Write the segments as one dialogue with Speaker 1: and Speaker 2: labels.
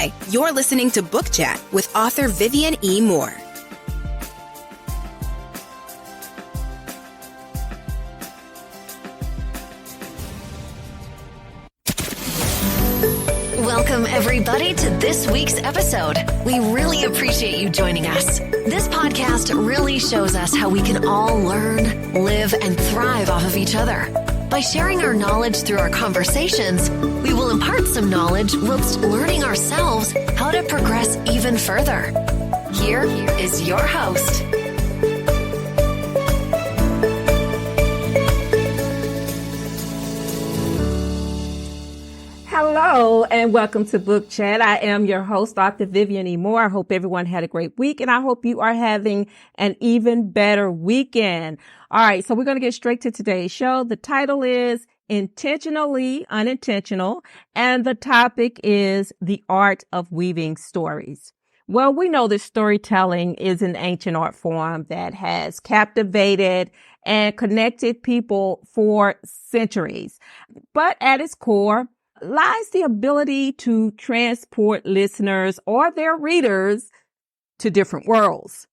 Speaker 1: Hi, you're listening to Book Chat with author Vivian E. Moore.
Speaker 2: Welcome, everybody, to this week's episode. We really appreciate you joining us. This podcast really shows us how we can all learn, live, and thrive off of each other. By sharing our knowledge through our conversations, we will impart some knowledge whilst learning ourselves how to progress even further. Here is your host.
Speaker 3: Hello and welcome to Book Chat. I am your host, Dr. Vivian E. Moore. I hope everyone had a great week and I hope you are having an even better weekend. All right, so we're going to get straight to today's show. The title is Intentionally Unintentional and the topic is the art of weaving stories. Well, we know that storytelling is an ancient art form that has captivated and connected people for centuries. But at its core lies the ability to transport listeners or their readers to different worlds.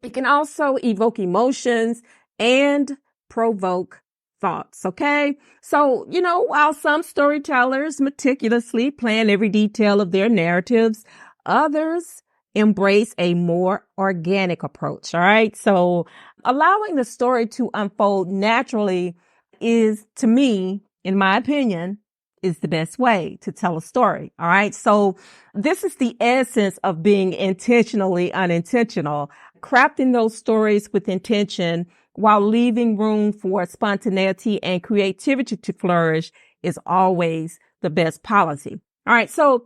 Speaker 3: It can also evoke emotions and provoke thoughts, okay? So, while some storytellers meticulously plan every detail of their narratives, others embrace a more organic approach, all right? So allowing the story to unfold naturally is, to me, in my opinion, is the best way to tell a story. All right. So this is the essence of being intentionally unintentional, crafting those stories with intention while leaving room for spontaneity and creativity to flourish is always the best policy. All right. So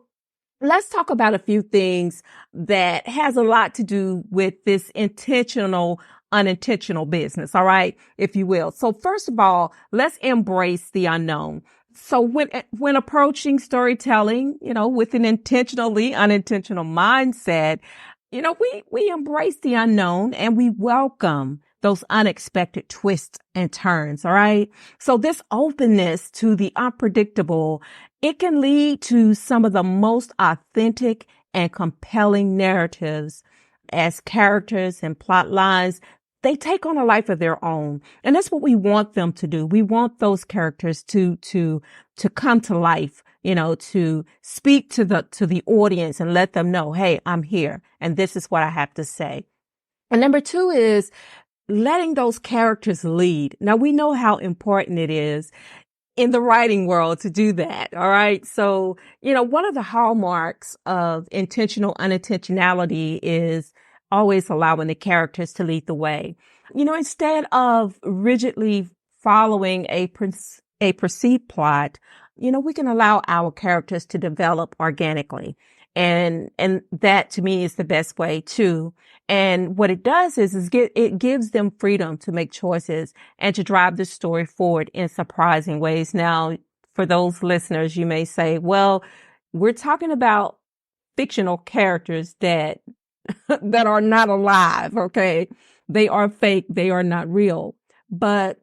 Speaker 3: let's talk about a few things that has a lot to do with this intentional, unintentional business. All right. If you will. So first of all, let's embrace the unknown. So when approaching storytelling, with an intentionally unintentional mindset, we embrace the unknown and we welcome those unexpected twists and turns. All right. So this openness to the unpredictable, it can lead to some of the most authentic and compelling narratives as characters and plot lines. They take on a life of their own. And that's what we want them to do. We want those characters to come to life, to speak to the audience and let them know, hey, I'm here and this is what I have to say. And number two is letting those characters lead. Now we know how important it is in the writing world to do that. All right. So, one of the hallmarks of intentional unintentionality is always allowing the characters to lead the way. Instead of rigidly following a perceived plot, we can allow our characters to develop organically. And that to me is the best way too. And what it does is it gives them freedom to make choices and to drive the story forward in surprising ways. Now, for those listeners, you may say, well, we're talking about fictional characters that are not alive. Okay. They are fake. They are not real. But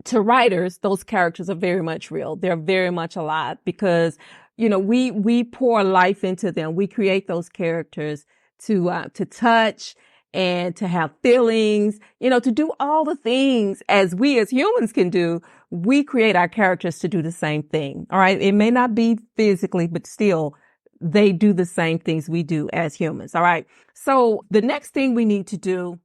Speaker 3: to writers, those characters are very much real. They're very much alive because, we pour life into them. We create those characters to touch and to have feelings, to do all the things as we as humans can do. We create our characters to do the same thing. All right. It may not be physically, but still they do the same things we do as humans. All right. So the next thing we need to do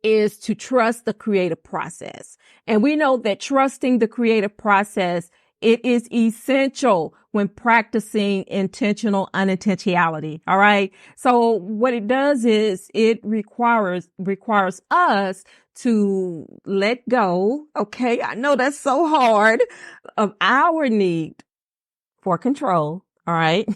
Speaker 3: is to trust the creative process. And we know that trusting the creative process, it is essential when practicing intentional unintentionality. All right. So what it does is it requires us to let go. Okay. I know that's so hard, of our need for control. All right.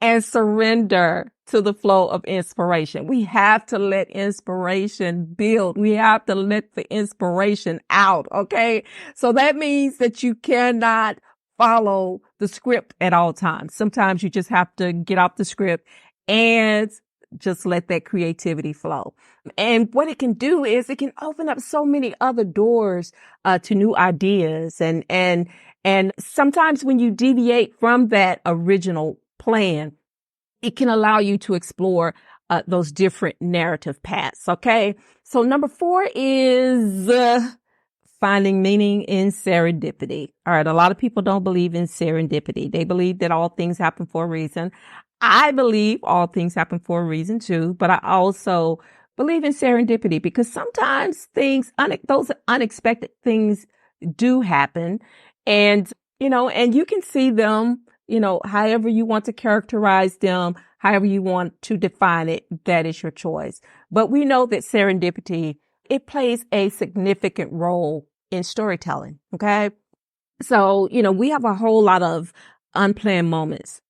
Speaker 3: And surrender to the flow of inspiration. We have to let inspiration build. We have to let the inspiration out. Okay. So that means that you cannot follow the script at all times. Sometimes you just have to get off the script and just let that creativity flow. And what it can do is it can open up so many other doors to new ideas. And sometimes when you deviate from that original plan, it can allow you to explore those different narrative paths. Okay. So number 4 is finding meaning in serendipity. All right. A lot of people don't believe in serendipity. They believe that all things happen for a reason. I believe all things happen for a reason too, but I also believe in serendipity because sometimes those unexpected things do happen, and, and you can see them, however you want to characterize them, however you want to define it, that is your choice. But we know that serendipity, it plays a significant role in storytelling. Okay. So, we have a whole lot of unplanned moments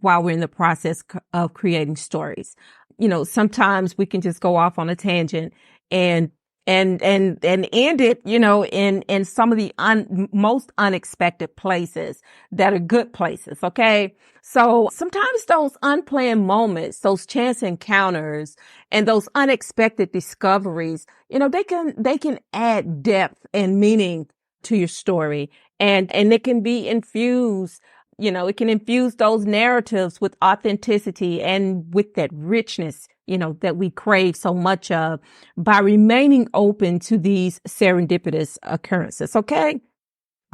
Speaker 3: while we're in the process of creating stories. Sometimes we can just go off on a tangent and end it, in some of the most unexpected places that are good places. Okay. So sometimes those unplanned moments, those chance encounters and those unexpected discoveries, they can add depth and meaning to your story, and it can be infused. It can infuse those narratives with authenticity and with that richness, that we crave so much of by remaining open to these serendipitous occurrences. Okay.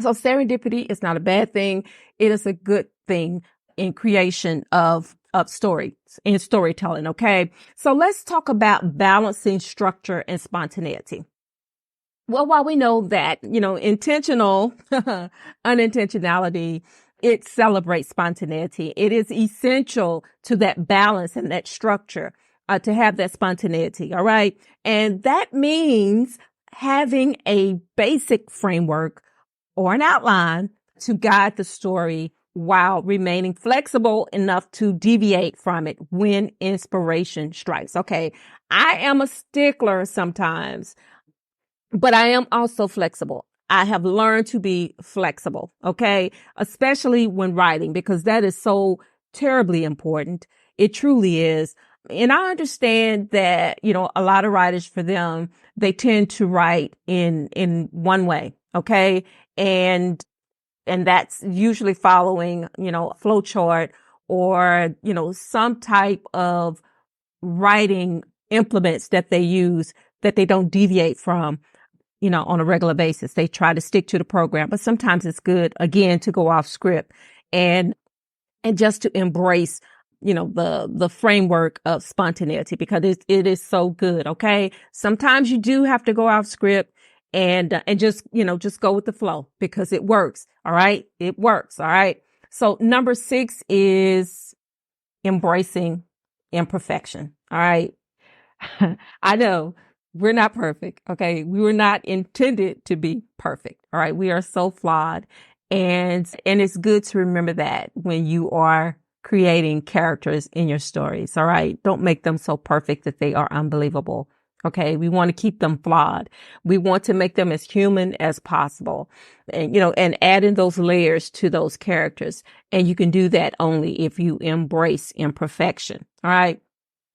Speaker 3: So serendipity is not a bad thing. It is a good thing in creation of stories, in storytelling. Okay. So let's talk about balancing structure and spontaneity. Well, while we know that, intentional unintentionality, it celebrates spontaneity. It is essential to that balance and that structure to have that spontaneity. All right. And that means having a basic framework or an outline to guide the story while remaining flexible enough to deviate from it when inspiration strikes. Okay. I am a stickler sometimes, but I am also flexible. I have learned to be flexible, okay? Especially when writing, because that is so terribly important. It truly is. And I understand that, a lot of writers, for them, they tend to write in one way, okay? And that's usually following, a flow chart or, some type of writing implements that they use that they don't deviate from, on a regular basis. They try to stick to the program, but sometimes it's good, again, to go off script and just to embrace, the framework of spontaneity, because it is so good. Okay. Sometimes you do have to go off script and just, just go with the flow because it works. All right. It works. All right. So number 6 is embracing imperfection. All right. I know we're not perfect. Okay. We were not intended to be perfect. All right. We are so flawed. And it's good to remember that when you are creating characters in your stories. All right. Don't make them so perfect that they are unbelievable. Okay. We want to keep them flawed. We want to make them as human as possible, and, and add in those layers to those characters. And you can do that only if you embrace imperfection. All right.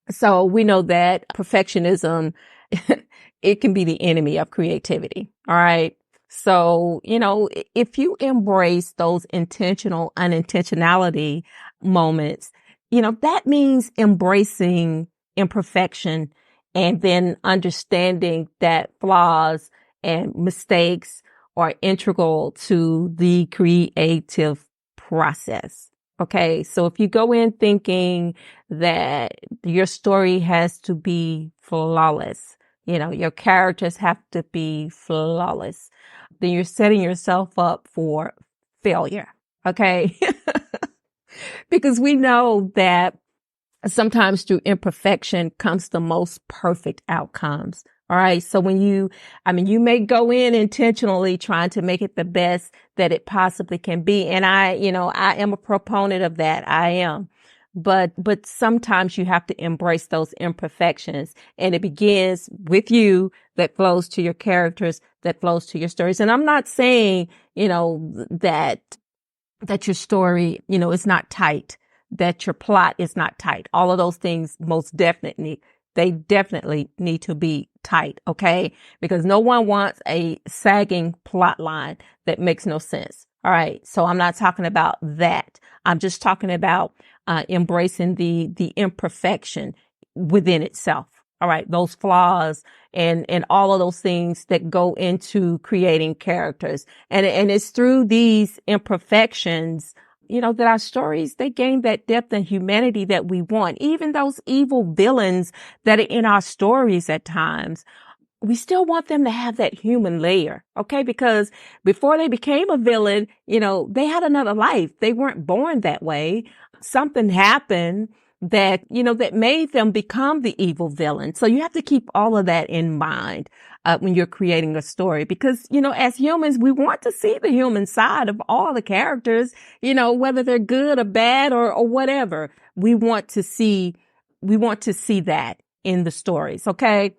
Speaker 3: So we know that perfectionism, it can be the enemy of creativity. All right. So, if you embrace those intentional unintentionality moments, that means embracing imperfection and then understanding that flaws and mistakes are integral to the creative process. Okay. So if you go in thinking that your story has to be flawless, your characters have to be flawless, then you're setting yourself up for failure. Okay. Because we know that sometimes through imperfection comes the most perfect outcomes. All right. So you may go in intentionally trying to make it the best that it possibly can be. And I am a proponent of that. I am. But sometimes you have to embrace those imperfections, and it begins with you, that flows to your characters, that flows to your stories. And I'm not saying, that your story, is not tight, that your plot is not tight. All of those things they definitely need to be tight. Okay. Because no one wants a sagging plot line that makes no sense. All right. So I'm not talking about that. I'm just talking about embracing the imperfection within itself. All right. Those flaws and all of those things that go into creating characters. And it's through these imperfections, that our stories, they gain that depth and humanity that we want. Even those evil villains that are in our stories at times, we still want them to have that human layer, okay? Because before they became a villain, they had another life. They weren't born that way. Something happened that, that made them become the evil villain. So you have to keep all of that in mind when you're creating a story, because, as humans, we want to see the human side of all the characters, whether they're good or bad or whatever. We want to see that in the stories, okay?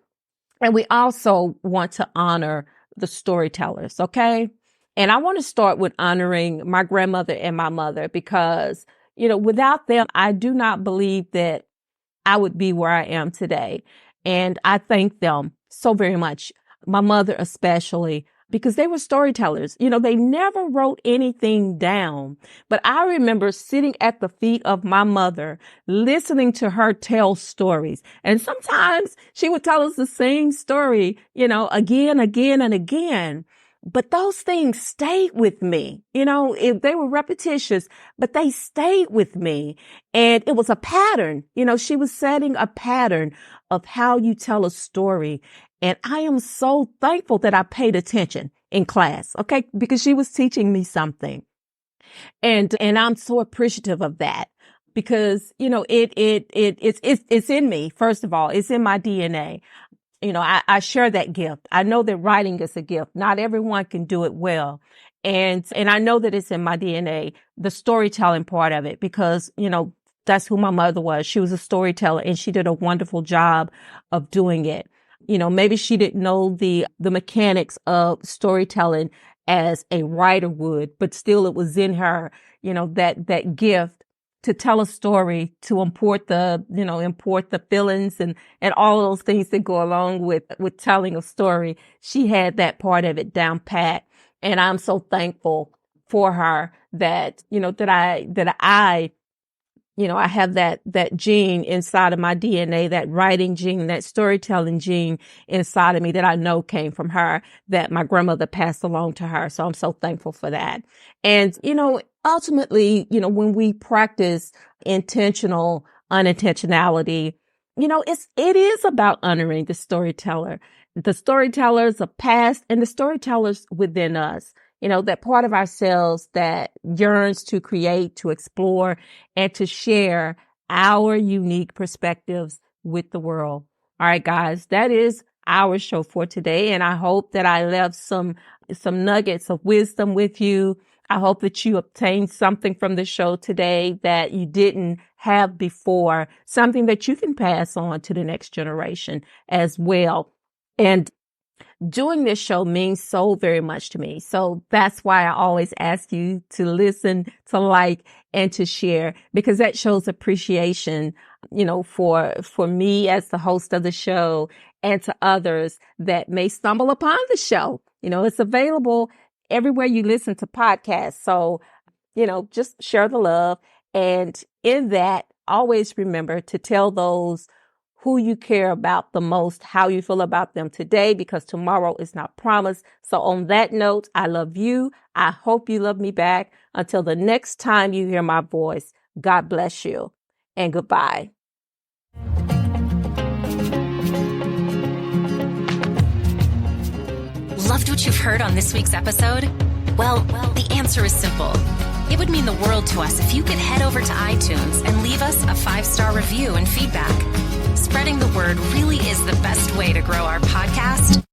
Speaker 3: And we also want to honor the storytellers, okay? And I want to start with honoring my grandmother and my mother because, without them, I do not believe that I would be where I am today. And I thank them so very much, my mother especially, because they were storytellers. They never wrote anything down. But I remember sitting at the feet of my mother, listening to her tell stories. And sometimes she would tell us the same story, again, and again. But those things stayed with me. They were repetitious, but they stayed with me. And it was a pattern. She was setting a pattern of how you tell a story. And I am so thankful that I paid attention in class, okay? Because she was teaching me something. And I'm so appreciative of that because, it's in me. First of all, it's in my DNA. I share that gift. I know that writing is a gift. Not everyone can do it well. And I know that it's in my DNA, the storytelling part of it, because, that's who my mother was. She was a storyteller and she did a wonderful job of doing it. Maybe she didn't know the mechanics of storytelling as a writer would, but still it was in her, that gift to tell a story, to import the feelings and all of those things that go along with telling a story. She had that part of it down pat. And I'm so thankful for her that I have that gene inside of my DNA, that writing gene, that storytelling gene inside of me that I know came from her, that my grandmother passed along to her. So I'm so thankful for that. And, ultimately, when we practice intentional unintentionality, it is about honoring the storyteller, the storytellers of past and the storytellers within us. That part of ourselves that yearns to create, to explore, and to share our unique perspectives with the world. All right, guys, that is our show for today. And I hope that I left some nuggets of wisdom with you. I hope that you obtained something from the show today that you didn't have before, something that you can pass on to the next generation as well. And doing this show means so very much to me. So that's why I always ask you to listen, to like, and to share, because that shows appreciation, for me as the host of the show and to others that may stumble upon the show. It's available everywhere you listen to podcasts. So, just share the love. And in that, always remember to tell those who you care about the most, how you feel about them today, because tomorrow is not promised. So on that note, I love you. I hope you love me back. Until the next time you hear my voice, God bless you and goodbye.
Speaker 2: Loved what you've heard on this week's episode? Well, the answer is simple. It would mean the world to us if you could head over to iTunes and leave us a 5-star review and feedback. Spreading the word really is the best way to grow our podcast